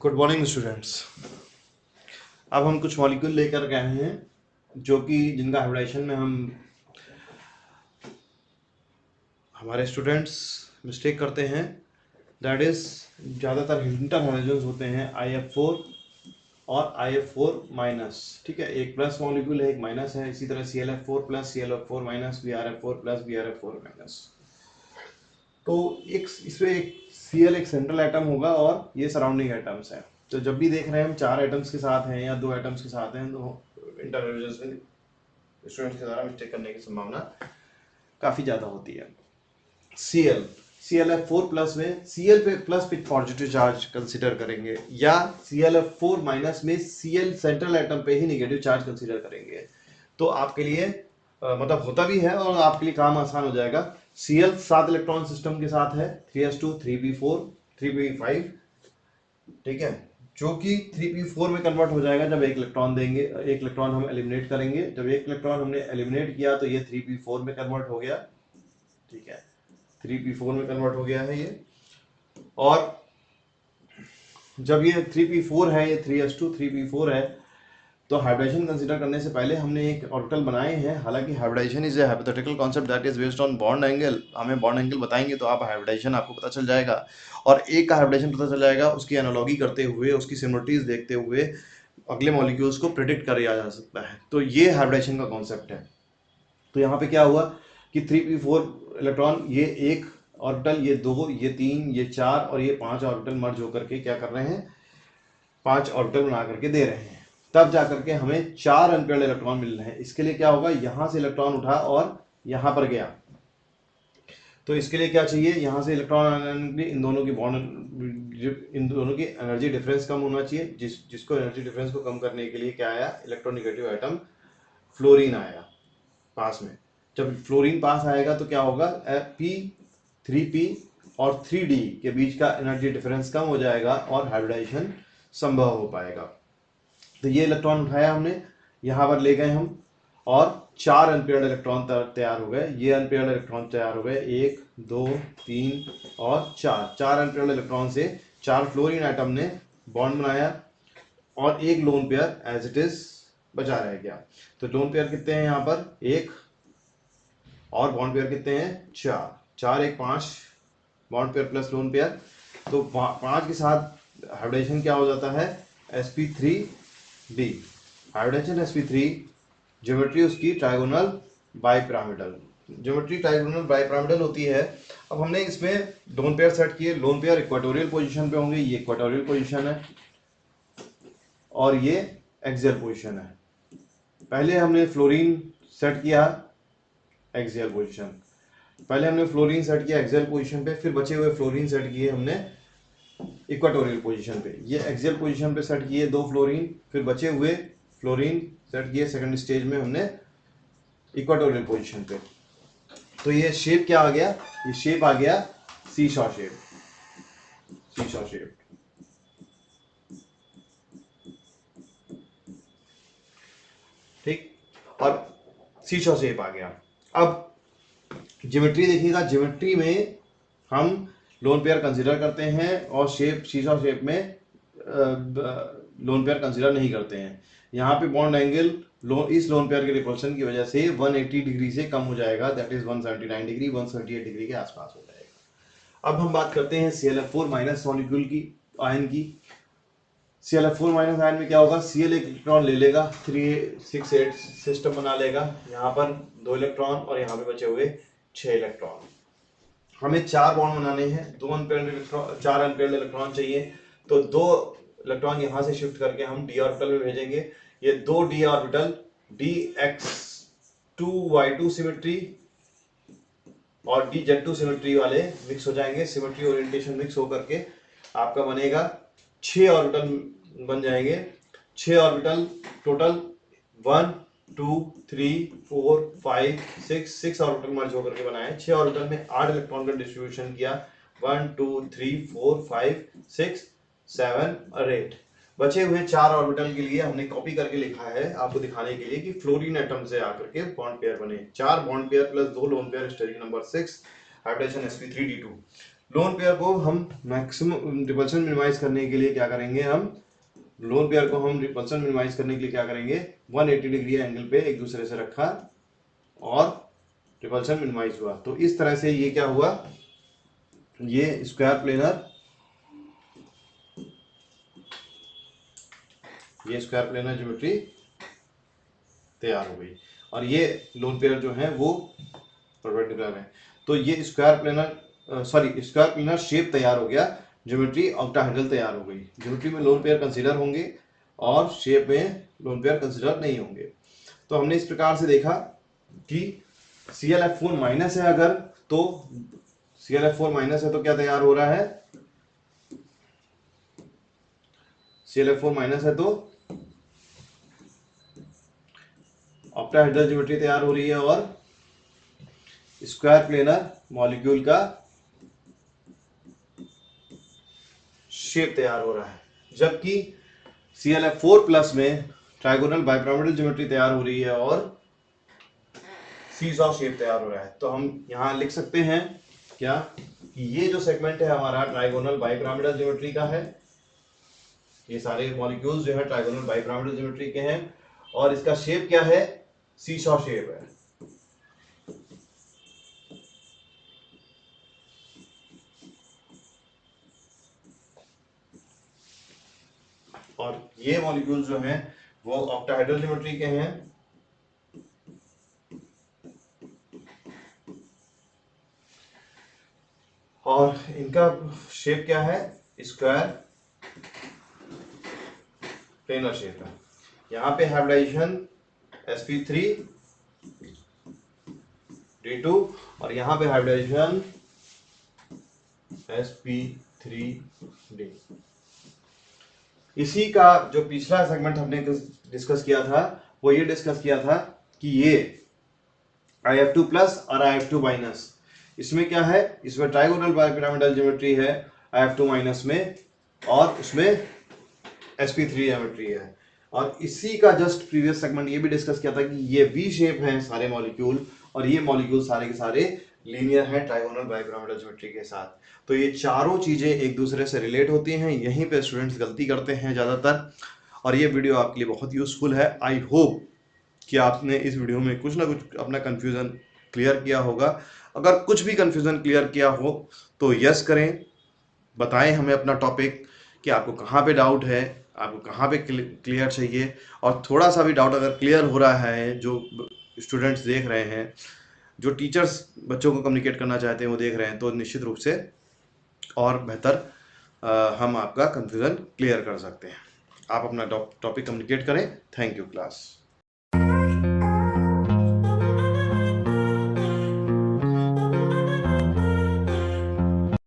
Good morning students. अब हम कुछ मॉलिक्यूल लेकर गए हैं जो कि जिनका हाइब्रिडाइजेशन में हमारे स्टूडेंट्स मिस्टेक करते हैं। दैट इज ज़्यादातर इंटर हाइड्रोजन्स होते हैं IF4 और IF4 माइनस। ठीक है, एक प्लस मॉलिक्यूल है, एक माइनस है। इसी तरह ClF4 plus ClF4 minus, BrF4 plus BrF4 minus. तो एक इसमें एक Cl एक सेंट्रल एटम होगा और ये सराउंडिंग एटम्स हैं। तो जब भी देख रहे हैं हम 4 एटम्स के साथ हैं या 2 एटम्स के साथ हैं तो इंटर हाइड्रोजन्स में स्टूडेंट्स के द्वारा मिस्टेक करने की संभावना काफ़ी ज़्यादा होती है। ClF4 प्लस में Cl पे प्लस पे पॉजिटिव चार्ज कंसिडर करेंगे या ClF4 माइनस में Cl सेंट्रल एटम पे ही नेगेटिव चार्ज कंसिडर करेंगे। तो आपके लिए मतलब होता भी है और आपके लिए काम आसान हो जाएगा। Cl 7 इलेक्ट्रॉन सिस्टम के साथ है, 3s2 3p4 3p5। ठीक है, जो कि 3p4 में कन्वर्ट हो जाएगा जब एक इलेक्ट्रॉन देंगे। एक इलेक्ट्रॉन हम एलिमिनेट करेंगे। जब एक इलेक्ट्रॉन हमने एलिमिनेट किया तो ये 3p4 में कन्वर्ट हो गया। ठीक है, 3p4 में कन्वर्ट हो गया है ये। और जब ये 3p4 है, ये 3s2 3p4 है, तो हाइब्रिडाइजेशन कंसीडर करने से पहले हमने एक ऑर्बिटल बनाए हैं। हालांकि hybridization is a hypothetical concept that is based on bond angle. हमें बॉन्ड एंगल बताएंगे तो आप हाइब्रिडाइजेशन आपको पता चल जाएगा और एक का हाइब्रिडाइजेशन पता चल जाएगा। उसकी एनालॉगी करते हुए, उसकी सिमिलरिटीज देखते हुए अगले मॉलिक्यूल्स को प्रिडिक्ट किया जा सकता है। तो ये हाइब्रिडाइजेशन का कॉन्सेप्ट है। तो यहाँ पे क्या हुआ कि 3p4 इलेक्ट्रॉन, ये एक ऑर्बिटल, ये 2, ये 3, ये 4 और ये 5 ऑर्बिटल मर्ज होकर के क्या कर रहे हैं, 5 ऑर्बिटल बना करके दे रहे हैं। तब जाकर के हमें 4 अनपेयर्ड इलेक्ट्रॉन मिल रहे हैं। इसके लिए क्या होगा, यहां से इलेक्ट्रॉन उठा और यहां पर गया। तो इसके लिए क्या चाहिए, यहां से इलेक्ट्रॉन आने के लिए इन दोनों की एनर्जी डिफरेंस कम होना चाहिए। जिसको एनर्जी डिफरेंस को कम करने के लिए क्या आया, इलेक्ट्रोनेगेटिव एटम फ्लोरीन आया पास में। जब फ्लोरीन पास आएगा तो क्या होगा, P 3p और 3d के बीच का एनर्जी डिफरेंस कम हो जाएगा और हाइब्रिडाइजेशन संभव हो पाएगा। तो ये इलेक्ट्रॉन उठाया हमने, यहाँ पर ले गए हम और 4 अनपेयर्ड इलेक्ट्रॉन तैयार हो गए। ये अनपेयर्ड इलेक्ट्रॉन तैयार हो गए, 1 2 3 और 4 अनपेयर्ड इलेक्ट्रॉन से 4 फ्लोरीन एटम ने बॉन्ड बनाया और एक lone pair as it is बचा रह गया। तो लोन पेयर कितने हैं यहाँ पर, 1 और बॉन्ड पेयर कितने हैं, 4 4 1 5 bond pair plus lone pair. तो 5 के साथ हाइब्रिडेशन क्या हो जाता है, sp3d। हाइब्रिडेशन sp3, ज्योमेट्री उसकी trigonal bipyramidal, geometry trigonal bipyramidal होती है। अब हमने इसमें लोन पेयर सेट किए। लोन पेयर इक्वेटोरियल पोजीशन पे होंगे, ये इक्वेटोरियल पोजीशन है और ये एक्सियल पोजीशन है। पहले हमने फ्लोरीन सेट किया एक्सियल पोजीशन, पहले हमने फ्लोरीन सेट किया एक्सियल पोजीशन पे, फिर बचे हुए फ्लोरीन सेट किए हमने इक्वाटोरियल पोजीशन पे। ये एक्सियल पोजीशन पे सेट किए 2 फ्लोरीन, फिर बचे हुए फ्लोरीन सेट किए सेकंड स्टेज में हमने इक्वाटोरियल पोजीशन पे। तो ये शेप क्या आ गया, ये शेप आ गया सीशॉ शेप। सीशॉ शेप, ठीक, और सीशॉ शेप आ गया। अब ज्योमेट्री देखिएगा, ज्योमेट्री में हम लोन पेयर कंसीडर करते हैं और शेप सीशॉ शेप में लोन पेयर कंसीडर नहीं करते हैं। यहाँ पे बॉन्ड एंगल इस लोन पेयर के रिपल्शन की वजह से 180 डिग्री से कम हो जाएगा, दैट इज 179 डिग्री, 138 डिग्री के आसपास हो जाएगा। अब हम बात करते हैं ClF4 माइनस मॉलिक्यूल की, आयन की। ClF4 माइनस आयन में क्या होगा, Cl एक इलेक्ट्रॉन ले लेगा, 3 6 8 सिस्टम बना लेगा। यहाँ पर 2 इलेक्ट्रॉन और यहाँ पे बचे हुए 6 इलेक्ट्रॉन। हमें 4 बॉन्ड बनाने हैं, 2 अनपेयर्ड इलेक्ट्रॉन, 4 अनपेयर्ड इलेक्ट्रॉन चाहिए। तो 2 इलेक्ट्रॉन यहाँ से शिफ्ट करके हम d ऑर्बिटल में भेजेंगे। ये 2 d ऑर्बिटल dx2y2 सिमेट्री और dz2 सिमेट्री वाले मिक्स हो जाएंगे। सिमेट्री ओरिएंटेशन मिक्स होकर के आपका बनेगा 6 ऑर्बिटल बन जाएंगे। 6 ऑर्बिटल टोटल 1 2 3 4 5 6 ऑर्बिटल मर्ज होकर के बनाए। 6 ऑर्बिटल में 8 इलेक्ट्रॉन का डिस्ट्रीब्यूशन किया, 1 2 3 4 5 6 7 और 8। बचे हुए 4 ऑर्बिटल के लिए हमने कॉपी करके लिखा है आपको दिखाने के लिए कि फ्लोरीन एटम से आकर के बॉन्ड पेयर बने। 4 bond pair plus 2 lone pair, steric number 6, hybridization sp3d2। Lone pair को हम मैक्सिमम रिपल्शन मिनिमाइज करने के लिए क्या करेंगे, हम लोन पेयर को हम रिपल्शन मिनिमाइज करने के लिए क्या करेंगे, 180 डिग्री एंगल पे एक दूसरे से रखा और रिपल्शन मिनिमाइज हुआ। तो इस तरह से ये क्या हुआ, ये स्क्वायर प्लेनर, ये स्क्वायर प्लेनर ज्योमेट्री तैयार हो गई और ये लोन पेयर जो है वो परपेंडिकुलर है। तो ये स्क्वायर प्लेनर शेप तैयार हो गया, ज्योमेट्री ऑक्टाहेड्रल तैयार हो गई। ज्योमेट्री में लोन पेयर कंसीडर होंगे और शेप में लोन पेयर कंसीडर नहीं होंगे। तो हमने इस प्रकार से देखा कि ClF4 माइनस है, अगर तो ClF4 माइनस है तो क्या तैयार हो रहा है, ClF4 माइनस है तो ऑक्टाहेड्रल ज्योमेट्री तैयार हो रही है और स्क्वायर प्लेनर मॉलिक्यूल का शेप तैयार हो रहा है। जबकि ClF4 प्लस में ट्राइगोनल बाइपिरामिडल ज्योमेट्री तैयार हो रही है और सीसॉ शेप तैयार हो रहा है। तो हम यहां लिख सकते हैं क्या कि ये जो सेगमेंट है हमारा ट्राइगोनल बाइपिरामिडल ज्योमेट्री का है, ये सारे मॉलिक्यूल्स जो है ट्राइगोनल बाइपिरामिडल ज्योमेट्री के हैं और इसका शेप क्या है, सीसॉ शेप है। और ये मॉलिक्यूल्स जो हैं वो ऑक्टाहेड्रल ज्योमेट्री के हैं और इनका शेप क्या है, स्क्वायर प्लेनर शेप है। यहाँ पे हाइब्रिडाइजेशन sp3d2 और यहाँ पे हाइब्रिडाइजेशन sp3d। इसी का जो पिछला सेगमेंट हमने डिस्कस किया था वो ये डिस्कस किया था कि ये IF2 प्लस और IF2 माइनस, इसमें क्या है, इसमें ट्राइगोनल बाइपिरामिडल ज्योमेट्री है IF2 माइनस में और उसमें sp3 ज्योमेट्री है। और इसी का जस्ट प्रीवियस सेगमेंट ये भी डिस्कस किया था कि ये वी शेप हैं सारे मॉलिक्यूल और ये मॉलिक्यूल सारे के सारे लीनियर हैं ट्राइगोनल बाइपिरामिडल ज्योमेट्री के साथ। तो ये चारों चीजें एक दूसरे से रिलेट होती हैं, यहीं पे स्टूडेंट्स गलती करते हैं ज़्यादातर। और ये वीडियो आपके लिए बहुत यूजफुल है। आई होप कि आपने इस वीडियो में कुछ ना कुछ अपना कन्फ्यूज़न क्लियर किया होगा। अगर कुछ भी कन्फ्यूज़न क्लियर किया हो तो यस करें, बताएं हमें अपना टॉपिक कि आपको कहाँ पे डाउट है, आपको कहाँ पे क्लियर चाहिए। और थोड़ा सा भी डाउट अगर क्लियर हो रहा है, जो स्टूडेंट्स देख रहे हैं, जो टीचर्स बच्चों को कम्युनिकेट करना चाहते हैं वो देख रहे हैं, तो निश्चित रूप से और बेहतर हम आपका कन्फ्यूज़न क्लियर कर सकते हैं। आप अपना टॉपिक कम्युनिकेट करें। Thank you class.